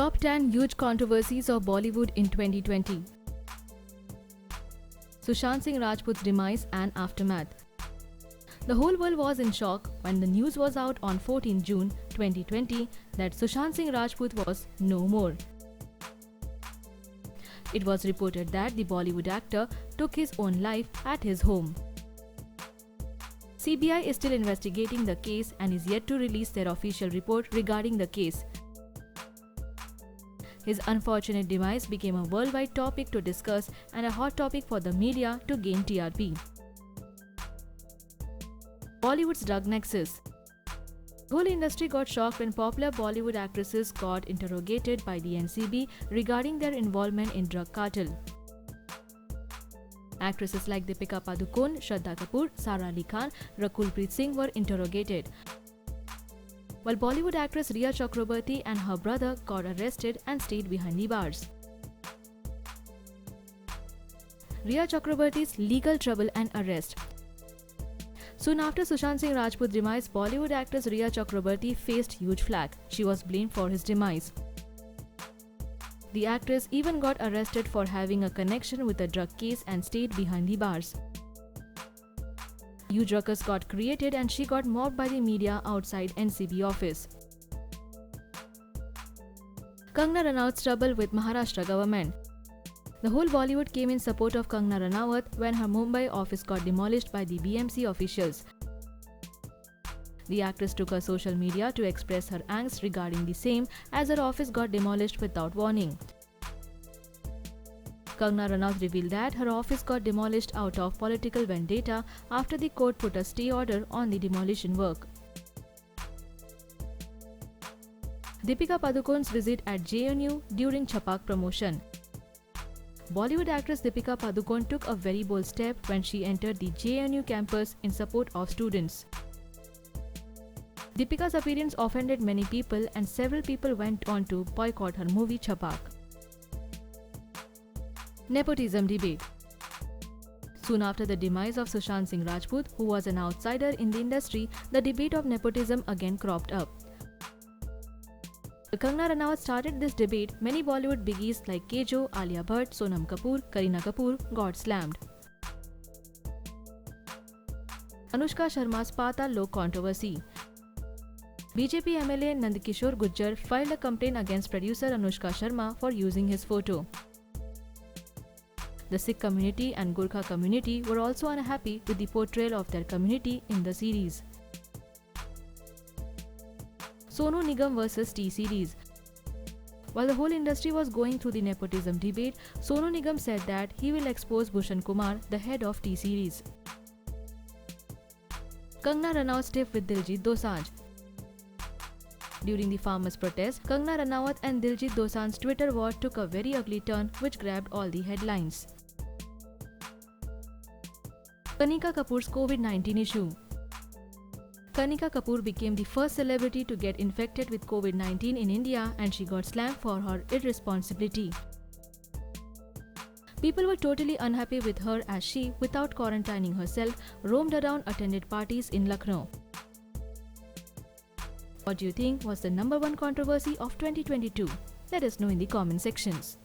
Top 10 huge controversies of Bollywood in 2020. Sushant Singh Rajput's demise and aftermath. The whole world was in shock when the news was out on 14 June 2020 that Sushant Singh Rajput was no more. It was reported that the Bollywood actor took his own life at his home. CBI is still investigating the case and is yet to release their official report regarding the case. His unfortunate demise became a worldwide topic to discuss and a hot topic for the media to gain TRP. Bollywood's drug nexus. The whole industry got shocked when popular Bollywood actresses got interrogated by the NCB regarding their involvement in drug cartel. Actresses like Deepika Padukone, Shraddha Kapoor, Sara Ali Khan, Rakul Preet Singh were interrogated, while Bollywood actress Rhea Chakraborty and her brother got arrested and stayed behind the bars. Rhea Chakraborty's legal trouble and arrest. Soon after Sushant Singh Rajput's demise, Bollywood actress Rhea Chakraborty faced huge flack. She was blamed for his demise. The actress even got arrested for having a connection with a drug case and stayed behind the bars. Huge ruckus got created and she got mobbed by the media outside NCB office. Kangana Ranaut's trouble with Maharashtra government. The whole Bollywood came in support of Kangana Ranaut when her Mumbai office got demolished by the BMC officials. The actress took her social media to express her angst regarding the same as her office got demolished without warning. Kangana Ranaut revealed that her office got demolished out of political vendetta after the court put a stay order on the demolition work. Deepika Padukone's visit at JNU during Chhapak promotion. Bollywood actress Deepika Padukone took a very bold step when she entered the JNU campus in support of students. Deepika's appearance offended many people and several people went on to boycott her movie Chhapak. Nepotism debate. Soon after the demise of Sushant Singh Rajput, who was an outsider in the industry, the debate of nepotism again cropped up. Kangana Ranaut started this debate. Many Bollywood biggies like Kajol, Alia Bhatt, Sonam Kapoor, Kareena Kapoor got slammed. Anushka Sharma's Paatal Lok controversy. BJP MLA Nandkishore Gujjar filed a complaint against producer Anushka Sharma for using his photo. The Sikh community and Gurkha community were also unhappy with the portrayal of their community in the series. Sonu Nigam vs T-Series. While the whole industry was going through the nepotism debate, Sonu Nigam said that he will expose Bhushan Kumar, the head of T-Series. Kangana Ranaut stiff with Diljit Dosanjh. During the farmers' protest, Kangana Ranaut and Diljit Dosanjh's Twitter war took a very ugly turn which grabbed all the headlines. Kanika Kapoor's COVID-19 issue. Kanika Kapoor became the first celebrity to get infected with COVID-19 in India and she got slammed for her irresponsibility. People were totally unhappy with her as she, without quarantining herself, roamed around, attended parties in Lucknow. What do you think was the #1 controversy of 2022? Let us know in the comment sections.